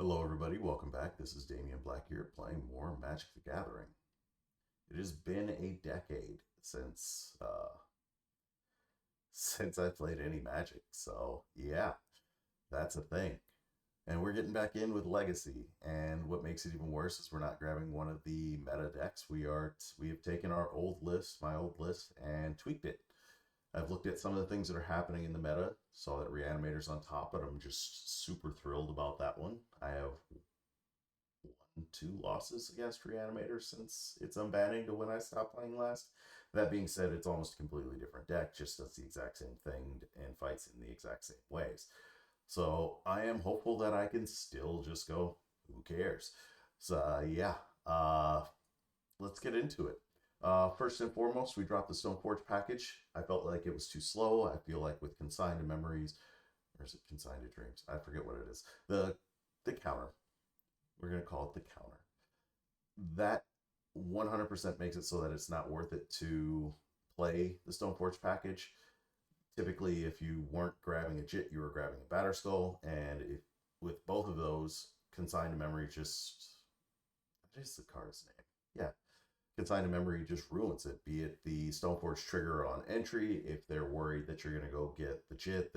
Hello, everybody. Welcome back. This is Damion Blackgear playing more Magic the Gathering. It has been a decade since I played any Magic, so yeah, that's a thing. And we're getting back in with Legacy. And what makes it even worse is we're not grabbing one of the meta decks. We have taken our old list, my old list, and tweaked it. I've looked at some of the things that are happening in the meta. Saw that Reanimator's on top, but I'm just super thrilled about that one. I have two losses against Reanimator since its unbanning to when I stopped playing last. That being said, it's almost a completely different deck, just does the exact same thing and fights in the exact same ways. So I am hopeful that I can still just go, who cares? So yeah, uh, let's get into it. First and foremost, we dropped the Stoneforge package. I felt like it was too slow. I feel like with Consigned to Memories, or is it Consigned to Dreams? I forget what it is. The counter. We're gonna call it the counter. That 100% makes it so that it's not worth it to play the Stoneforge package. Typically, if you weren't grabbing a JIT, you were grabbing a Batterskull, and if with both of those, Consigned to Memory just what is the card's name? Yeah, Consigned to Memory just ruins it. Be it the Stoneforge trigger on entry, if they're worried that you're gonna go get the JIT,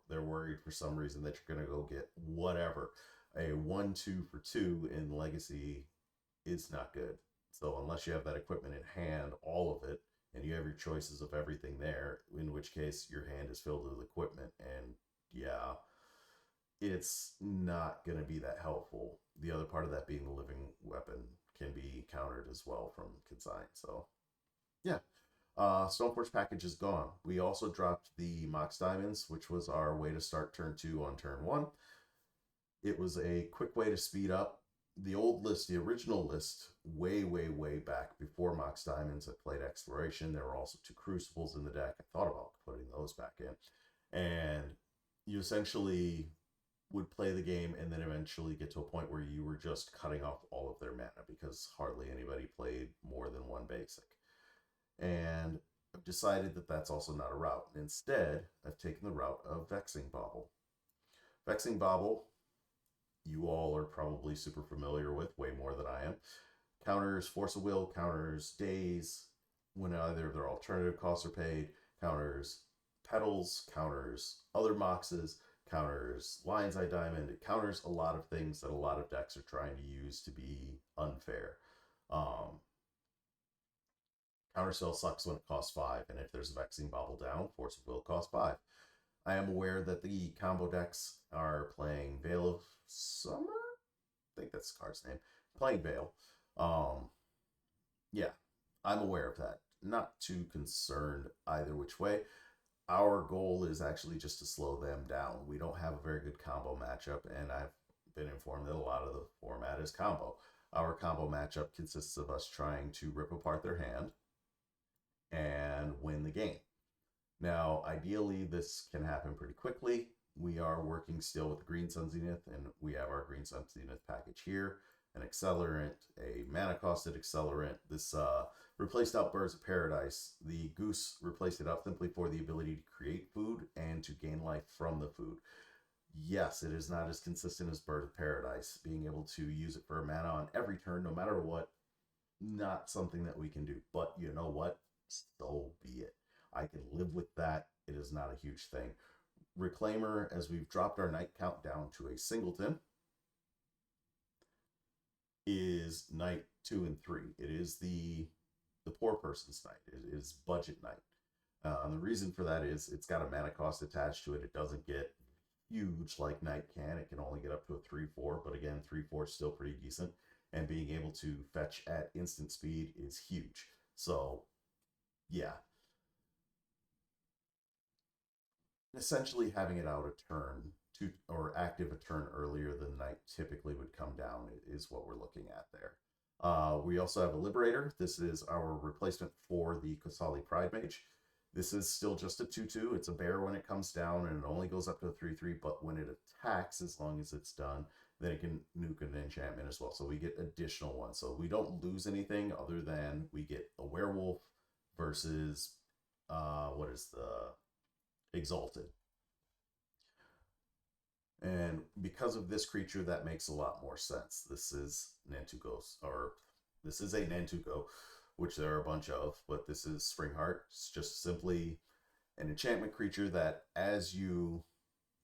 they're worried for some reason that you're gonna go get whatever. A 1-2 for 2 in Legacy is not good. So unless you have that equipment in hand, all of it, and you have your choices of everything there, in which case your hand is filled with equipment, and yeah, it's not going to be that helpful. The other part of that being the living weapon can be countered as well from Consign. So yeah, Stoneforge package is gone. We also dropped the Mox Diamonds, which was our way to start turn 2 on turn 1. It was a quick way to speed up the old list, the original list, way back before Mox Diamonds. I played Exploration. There were also two Crucibles in the deck. I thought about putting those back in. And you essentially would play the game and then eventually get to a point where you were just cutting off all of their mana because hardly anybody played more than one basic. And I've decided that that's also not a route. Instead, I've taken the route of Vexing Bauble. Vexing Bauble, you all are probably super familiar with, way more than I am. Counters Force of Will, counters Daze, when either their alternative costs are paid, counters Petals, counters other Moxes, counters Lion's Eye Diamond, it counters a lot of things that a lot of decks are trying to use to be unfair. Um, Counterspell sucks when it costs 5, and if there's a Vexing Bauble down, Force of Will costs 5. I am aware that the combo decks are playing Veil of Summer? I think that's the card's name. Playing Veil. Um, yeah, I'm aware of that. Not too concerned either which way. Our goal is actually just to slow them down. We don't have a very good combo matchup, and I've been informed that a lot of the format is combo. Our combo matchup consists of us trying to rip apart their hand and win the game. Now, ideally, this can happen pretty quickly. We are working still with Green Sun Zenith, and we have our Green Sun Zenith package here. An accelerant, a mana costed accelerant. This replaced out Birds of Paradise. The Goose replaced it out simply for the ability to create food and to gain life from the food. Yes, it is not as consistent as Bird of Paradise. Being able to use it for a mana on every turn, no matter what, not something that we can do. But you know what? So be it. I can live with that. It is not a huge thing. Reclaimer, as we've dropped our night count down to a singleton, is night 2 and 3. It is the poor person's night. It is budget night. And the reason for that is it's got a mana cost attached to it. It doesn't get huge like night can. It can only get up to a 3/4, but again, 3/4 is still pretty decent. And being able to fetch at instant speed is huge. So yeah, essentially having it out a turn to or active a turn earlier than night typically would come down is what we're looking at there. We also have a Liberator. This is our replacement for the Kosali Pride Mage. This is still just a 2/2. It's a bear when it comes down, and it only goes up to a 3/3, but when it attacks, as long as it's done, then it can nuke an enchantment as well. So we get additional ones. So we don't lose anything other than we get a werewolf versus what is the Exalted. And because of this creature, that makes a lot more sense. This is Nantuko's, or this is a Nantuko, which there are a bunch of, but this is Springheart. It's just simply an enchantment creature that, as you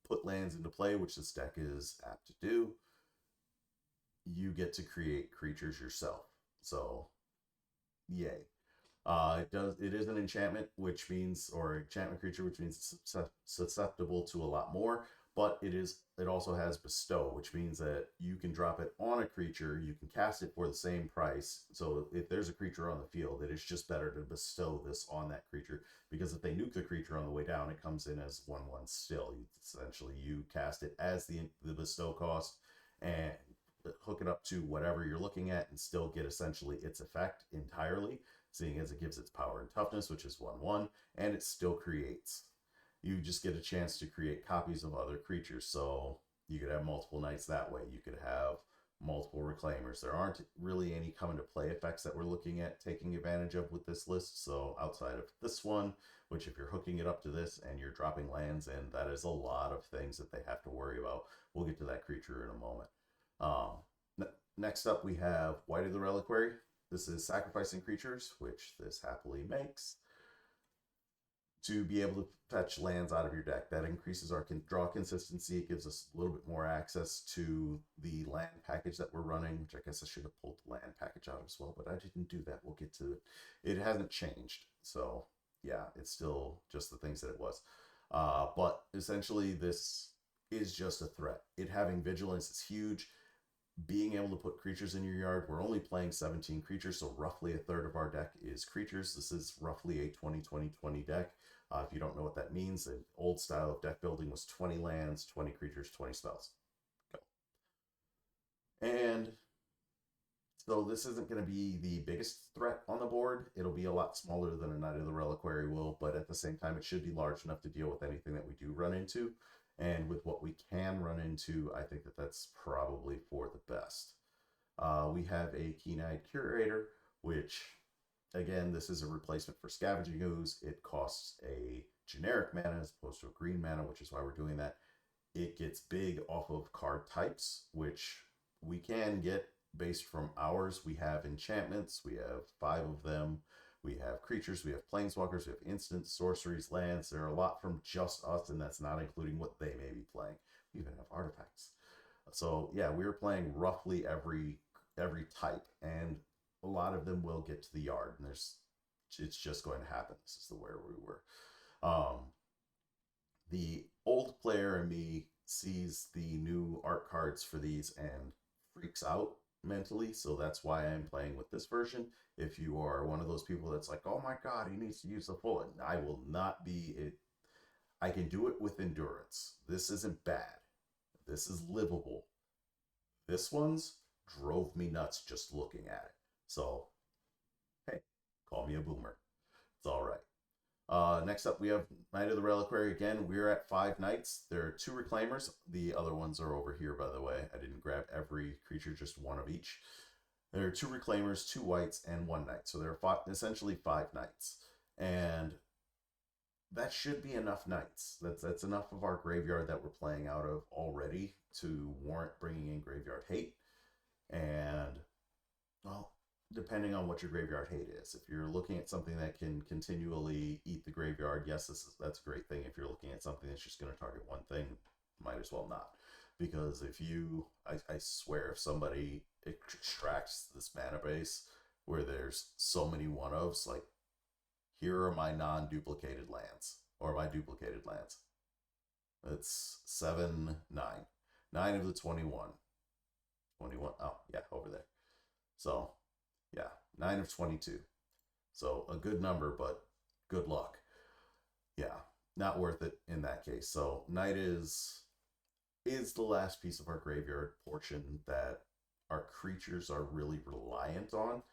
put lands into play, which this deck is apt to do, you get to create creatures yourself. So, yay. It is an enchantment, which means, or enchantment creature, which means it's susceptible to a lot more. But it also has bestow, which means that you can drop it on a creature, you can cast it for the same price. So if there's a creature on the field, it is just better to bestow this on that creature, because if they nuke the creature on the way down, it comes in as 1/1 still. Essentially, you cast it as the bestow cost and hook it up to whatever you're looking at and still get essentially its effect entirely, seeing as it gives its power and toughness, which is 1/1, and it still creates. You just get a chance to create copies of other creatures. So you could have multiple knights that way. You could have multiple reclaimers. There aren't really any come into play effects that we're looking at taking advantage of with this list. So outside of this one, which if you're hooking it up to this and you're dropping lands in, that is a lot of things that they have to worry about. We'll get to that creature in a moment. Next up, we have White of the Reliquary. This is sacrificing creatures, which this happily makes, to be able to fetch lands out of your deck. That increases our draw consistency. It gives us a little bit more access to the land package that we're running, which I guess I should have pulled the land package out as well, but I didn't do that. We'll get to it. It hasn't changed. So yeah, it's still just the things that it was. But essentially, this is just a threat. It having vigilance is huge. Being able to put creatures in your yard, we're only playing 17 creatures, so roughly a third of our deck is creatures. This is roughly a 20-20-20 deck. If you don't know what that means, the old style of deck building was 20 lands, 20 creatures, 20 spells. Go. And so this isn't going to be the biggest threat on the board. It'll be a lot smaller than a Knight of the Reliquary will, but at the same time, it should be large enough to deal with anything that we do run into. And with what we can run into, I think that that's probably for the best. We have a Keen-Eyed Curator, which, again, this is a replacement for Scavenging Ooze. It costs a generic mana as opposed to a green mana, which is why we're doing that. It gets big off of card types, which we can get based from ours. We have enchantments. We have 5 of them. We have creatures, we have planeswalkers, we have instants, sorceries, lands. There are a lot from just us, and that's not including what they may be playing. We even have artifacts. So yeah, we're playing roughly every type, and a lot of them will get to the yard, and it's just going to happen. This is the where we were. The old player in me sees the new art cards for these and freaks out mentally, so that's why I'm playing with this version. If you are one of those people that's like, oh my god, he needs to use the full, I will not be it. I can do it with endurance. This isn't bad. This is livable. This one's drove me nuts just looking at it. So, hey, call me a boomer. It's all right. Next up, we have Knight of the Reliquary. Again, we're at 5 knights. There are 2 reclaimers. The other ones are over here, by the way. I didn't grab every creature, just one of each. There are 2 reclaimers, 2 whites, and 1 knight. So there are essentially 5 knights. And that should be enough knights. That's enough of our graveyard that we're playing out of already to warrant bringing in graveyard hate. And, well, depending on what your graveyard hate is. If you're looking at something that can continually eat the graveyard, yes, that's a great thing. If you're looking at something that's just going to target one thing, might as well not. Because if you, I swear, if somebody extracts this mana base where there's so many one-ofs, like, here are my non-duplicated lands, or my duplicated lands. It's 7, 9. 9 of the 21. 21, oh, yeah, over there. So, yeah, 9 of 22. So a good number, but good luck. Yeah, not worth it in that case. So Knight is the last piece of our graveyard portion that our creatures are really reliant on.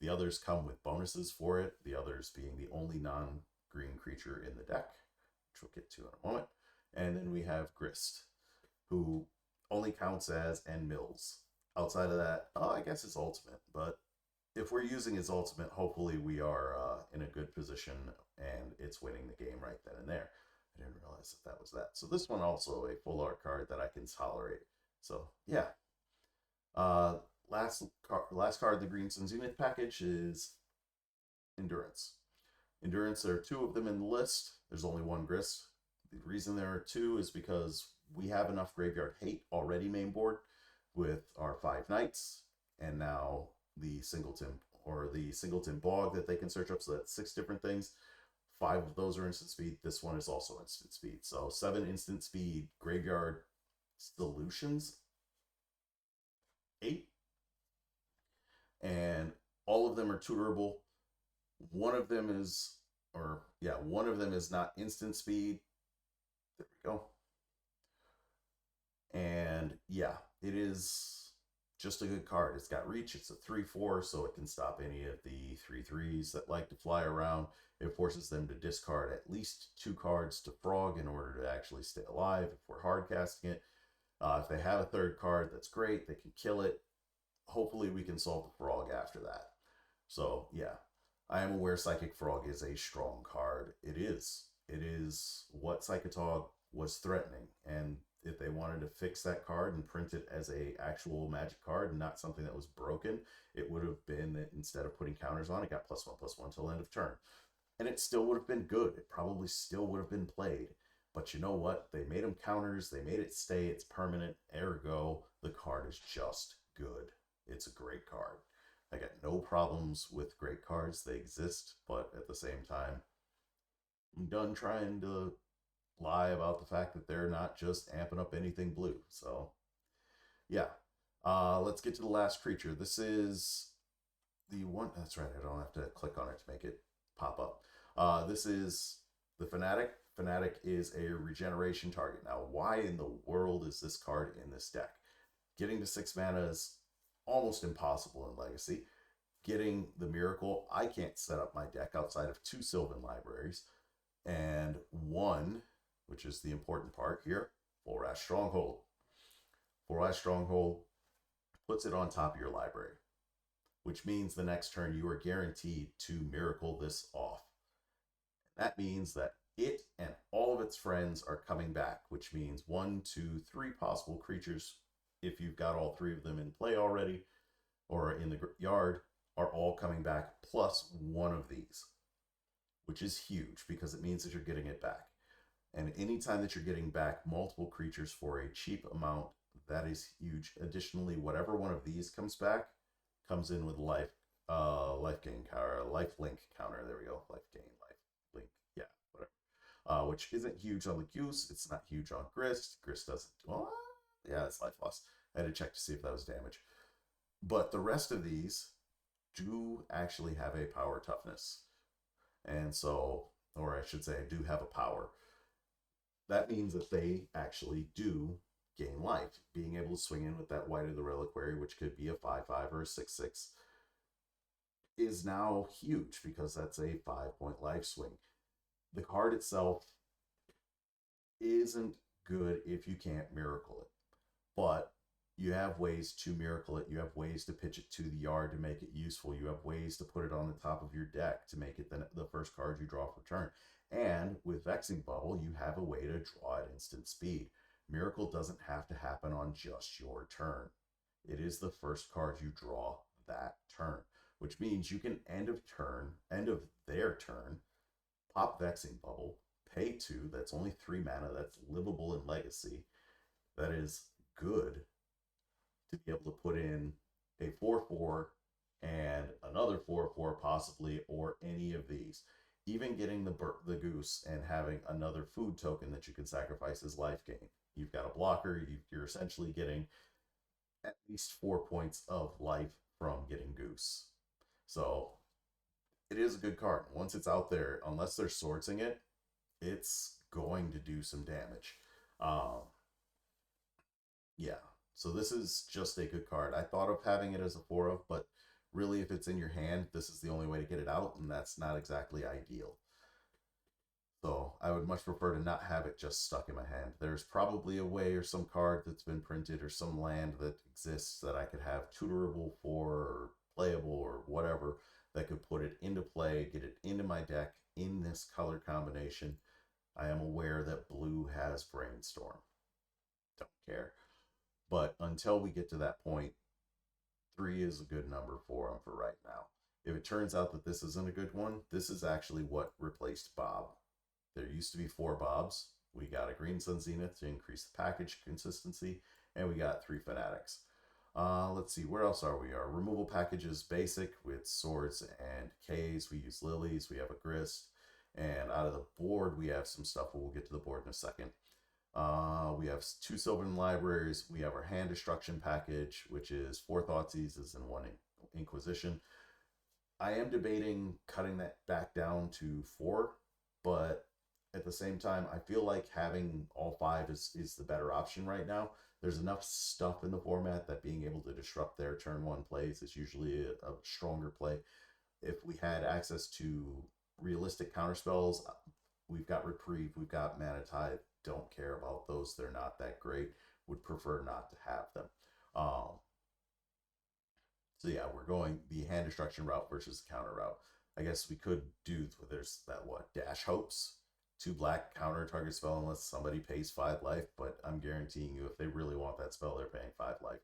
The others come with bonuses for it, the others being the only non-green creature in the deck, which we'll get to in a moment. And then we have Grist, who only counts as and mills. Outside of that, I guess it's ultimate, but if we're using his ultimate, hopefully we are in a good position and it's winning the game right then and there. I didn't realize that that was that. So this one also a full art card that I can tolerate. So yeah. Uh, last card of the Green Sun Zenith package is Endurance. Endurance, there are two of them in the list. There's only one Grist. The reason there are two is because we have enough graveyard hate already main board with our 5 knights, and now the singleton bog that they can search up. So that's 6 different things. 5 of those are instant speed. This one is also instant speed. So 7 instant speed graveyard solutions. 8. And all of them are tutorable. One of them is, one of them is not instant speed. There we go. And yeah, it is just a good card. It's got reach. It's a 3/4, so it can stop any of the 3/3s that like to fly around. It forces them to discard at least 2 cards to frog in order to actually stay alive if we're hard casting it. If they have a third card, that's great. They can kill it. Hopefully we can solve the frog after that. So yeah, I am aware Psychic Frog is a strong card. It is. It is what Psychotog was threatening. And if they wanted to fix that card and print it as a actual magic card and not something that was broken, it would have been that instead of putting counters on, it got +1/+1 till end of turn. And it still would have been good. It probably still would have been played. But you know what? They made them counters. They made it stay. It's permanent. Ergo, the card is just good. It's a great card. I got no problems with great cards. They exist, but at the same time, I'm done trying to lie about the fact that they're not just amping up anything blue. So, yeah. Let's get to the last creature. This is the one. That's right. I don't have to click on it to make it pop up. This is the Fanatic. Fanatic is a regeneration target. Now, why in the world is this card in this deck? Getting to 6 mana is almost impossible in Legacy. Getting the Miracle, I can't set up my deck outside of 2 Sylvan libraries. And 1, which is the important part here, Full Rash Stronghold. Full Rash Stronghold puts it on top of your library, which means the next turn you are guaranteed to Miracle this off. That means that it and all of its friends are coming back, which means 1, 2, 3 possible creatures, if you've got all 3 of them in play already or in the yard, are all coming back plus 1 of these, which is huge because it means that you're getting it back. And anytime that you're getting back multiple creatures for a cheap amount, that is huge. Additionally, whatever one of these comes back comes in with life gain counter, life link counter. There we go. Life gain, life link. Yeah, whatever. Which isn't huge on the Goose. It's not huge on Grist. Grist doesn't. Well, yeah, it's life loss. I had to check to see if that was damage. But the rest of these do actually have a power toughness. And so, or I should say, do have a power. That means that they actually do gain life. Being able to swing in with that White of the Reliquary, which could be a 5/5 or a 6/6, is now huge because that's a 5-point life swing. The card itself isn't good if you can't miracle it, but you have ways to miracle it. You have ways to pitch it to the yard to make it useful. You have ways to put it on the top of your deck to make it the first card you draw for turn. And with Vexing Bubble, you have a way to draw at instant speed. Miracle doesn't have to happen on just your turn. It is the first card you draw that turn, which means you can end of their turn, pop Vexing Bubble, pay 2, that's only 3 mana, that's livable in Legacy. That is good to be able to put in a 4/4 and another 4/4 possibly, or any of these. Even getting the Goose and having another food token that you can sacrifice as life gain. You've got a blocker, you're essentially getting at least 4 points of life from getting Goose. So it is a good card. Once it's out there, unless they're sorting it, it's going to do some damage. Yeah. So this is just a good card. I thought of having it as a 4 of, but really if it's in your hand, this is the only way to get it out, and that's not exactly ideal. So I would much prefer to not have it just stuck in my hand. There's probably a way or some card that's been printed or some land that exists that I could have tutorable for or playable or whatever that could put it into play, get it into my deck in this color combination. I am aware that blue has brainstorm. Don't care. But until we get to that point, 3 is a good number for them for right now. If it turns out that this isn't a good one, this is actually what replaced Bob. There used to be 4 Bobs. We got a Green Sun Zenith to increase the package consistency, and we got 3 Fanatics. Let's see, where else are we? Our removal package is basic with swords and Ks. We use lilies. We have a grist. And out of the board, we have some stuff. We'll get to the board in a second. We have 2 Sylvan libraries. We have our hand destruction package, which is 4 Thoughtseize and 1 Inquisition. I am debating cutting that back down to 4, but at the same time, I feel like having all 5 is the better option right now. There's enough stuff in the format that being able to disrupt their turn 1 plays is usually a stronger play. If we had access to realistic counterspells, we've got Reprieve, we've got Mana Tithe. Don't care about those. They're not that great. Would prefer not to have them. So yeah, we're going the hand destruction route versus the counter route. I guess we could do, there's that what, Dash Hopes, 2 black, counter target spell unless somebody pays 5 life, but I'm guaranteeing you if they really want that spell, they're paying 5 life.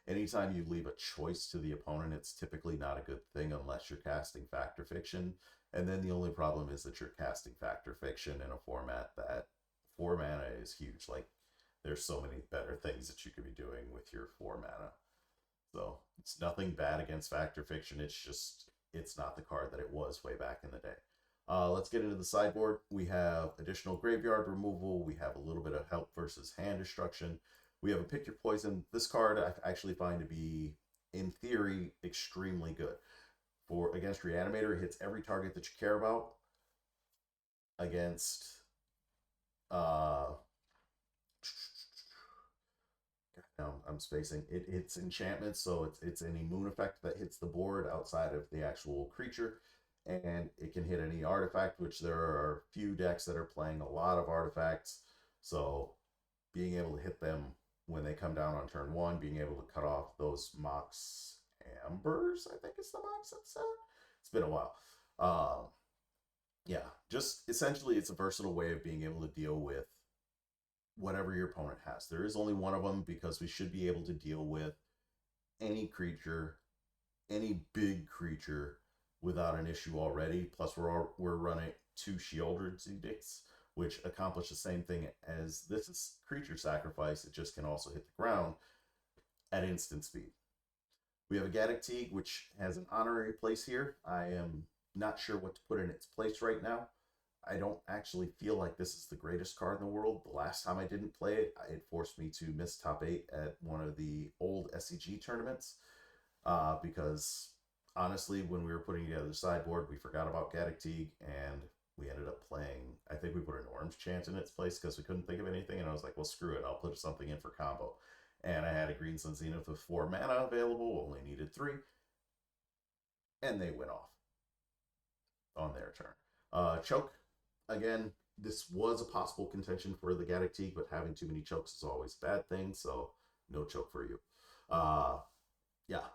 Anytime you leave a choice to the opponent, it's typically not a good thing unless you're casting Fact or Fiction. And then the only problem is that you're casting Fact or Fiction in a format that 4 mana is huge. Like, there's so many better things that you could be doing with your 4 mana. So it's nothing bad against Fact or Fiction. It's just, it's not the card that it was way back in the day. Let's get into the sideboard. We have additional graveyard removal. We have a little bit of help versus hand destruction. We have a Pick Your Poison. This card I actually find to be, in theory, extremely good. For against Reanimator, it hits every target that you care about. Against I'm spacing. It's enchantment, so it's any moon effect that hits the board outside of the actual creature, and it can hit any artifact, which there are few decks that are playing a lot of artifacts. So being able to hit them when they come down on turn 1, being able to cut off those Mox Ambers, I think is the Mox that's said. It's been a while. Yeah, just essentially it's a versatile way of being able to deal with whatever your opponent has. There is only one of them because we should be able to deal with any creature, any big creature without an issue already. Plus we're running 2 Shieldred's Edicts, which accomplish the same thing as this is creature sacrifice. It just can also hit the ground at instant speed. We have a Gaddock Teague, which has an honorary place here. I am not sure what to put in its place right now. I don't actually feel like this is the greatest card in the world. The last time I didn't play it, it forced me to miss top 8 at one of the old SCG tournaments. Because honestly, when we were putting together the sideboard, we forgot about Gaddock Teague, and we ended up playing, I think we put an Orange Chant in its place because we couldn't think of anything, and I was like, well, screw it, I'll put something in for combo. And I had a Green Sun Zenith with 4 mana available, only needed 3, and they went off on their turn. Choke, again, this was a possible contention for the Gaddock Teague, but having too many chokes is always a bad thing, so no choke for you. Yeah,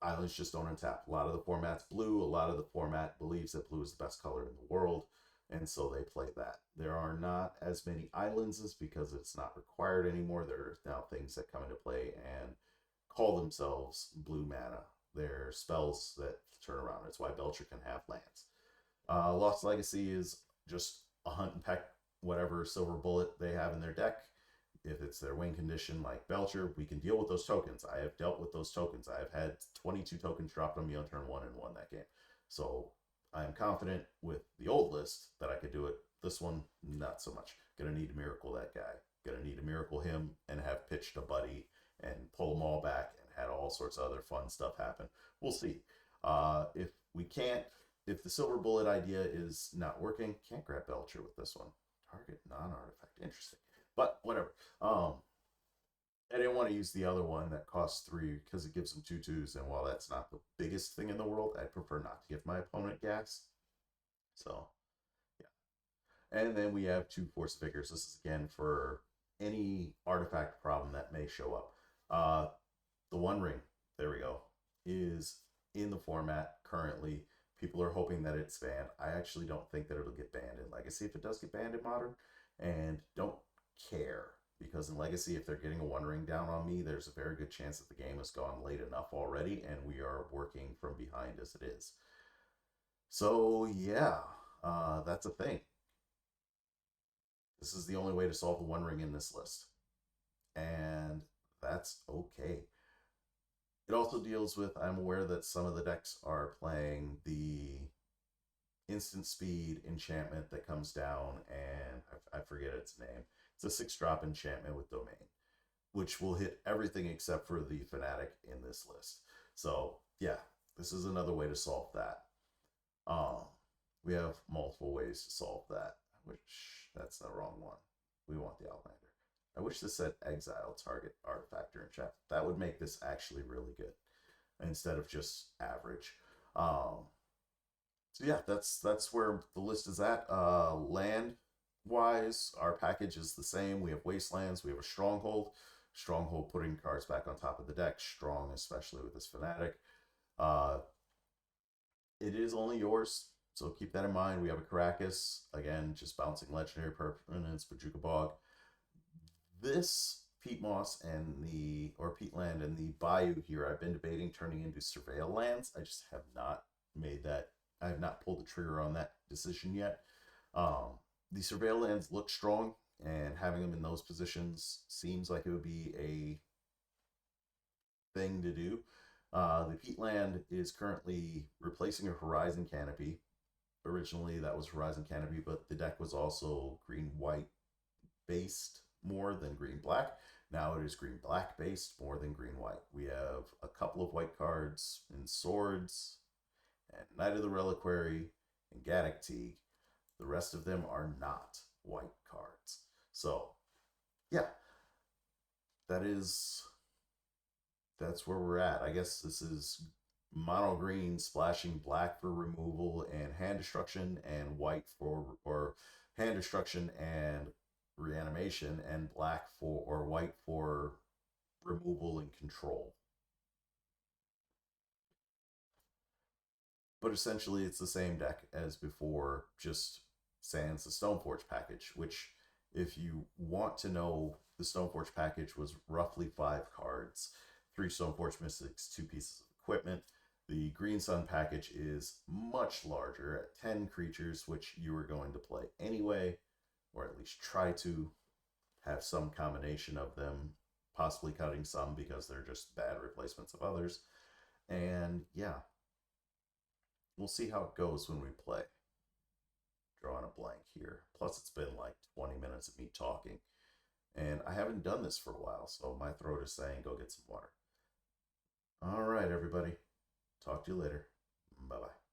islands just don't untap. A lot of the format's blue. A lot of the format believes that blue is the best color in the world, and so they play that. There are not as many islands because it's not required anymore. There are now things that come into play and call themselves blue mana. They're spells that turn around. That's why Belcher can have lands. Lost Legacy is just a hunt and peck whatever silver bullet they have in their deck. If it's their win condition like Belcher, we can deal with those tokens. I have dealt with those tokens. I have had 22 tokens dropped on me on turn 1 and won that game. So I am confident with the old list that I could do it. This one, not so much. Gonna need to miracle that guy. Gonna need to miracle him and have pitched a buddy and pull them all back and had all sorts of other fun stuff happen. We'll see. If we can't, if the silver bullet idea is not working, can't grab Belcher with this one. Target non-artifact. Interesting. But whatever. I didn't want to use the other one that costs 3 because it gives them 2/2s, and while that's not the biggest thing in the world, I prefer not to give my opponent gas. So, yeah. And then we have 2 Force Vigors. This is again for any artifact problem that may show up. The One Ring, there we go, is in the format currently. People are hoping that it's banned. I actually don't think that it'll get banned in Legacy if it does get banned in Modern, and don't care, because in Legacy, if they're getting a One Ring down on me, there's a very good chance that the game has gone late enough already, and we are working from behind as it is. So yeah, that's a thing. This is the only way to solve the One Ring in this list, and that's okay. It also deals with, I'm aware that some of the decks are playing the instant speed enchantment that comes down, and I forget its name. It's a 6-drop enchantment with domain, which will hit everything except for the fanatic in this list. So yeah, this is another way to solve that. Um, we have multiple ways to solve that, which that's the wrong one. We want the Outlander. I wish this said exile target artifact or enchantment. That would make this actually really good instead of just average. So yeah, that's where the list is at. Land wise, our package is the same. We have wastelands, we have a stronghold. Stronghold putting cards back on top of the deck, strong, especially with this fanatic. Uh, it is only yours, so keep that in mind. We have a Caracas, again, just bouncing legendary permanents, Bajuka Bog. This Peat Moss and the, or Peatland and the Bayou here, I've been debating turning into Surveil lands. I just have not made that, I have not pulled the trigger on that decision yet. The Surveil lands look strong, and having them in those positions seems like it would be a thing to do. The Peatland is currently replacing a Horizon Canopy. Originally, that was Horizon Canopy, but the deck was also green-white based more than green-black. Now it is green-black based more than green-white. We have a couple of white cards in Swords, and Knight of the Reliquary, and Gaddock Teague. The rest of them are not white cards. So, yeah, that's where we're at. I guess this is mono green splashing black for removal and hand destruction, and white for, or hand destruction and reanimation, and black for, or white for removal and control. But essentially it's the same deck as before, just sans the Stoneforge package, which, if you want to know, the Stoneforge package was roughly 5 cards, 3 Stoneforge Mystics, 2 pieces of equipment. The Green Sun package is much larger at 10 creatures, which you are going to play anyway, or at least try to have some combination of them, possibly cutting some because they're just bad replacements of others. And yeah, we'll see how it goes when we play. Drawing a blank here. Plus, it's been like 20 minutes of me talking, and I haven't done this for a while, so my throat is saying go get some water. All right, everybody. Talk to you later. Bye-bye.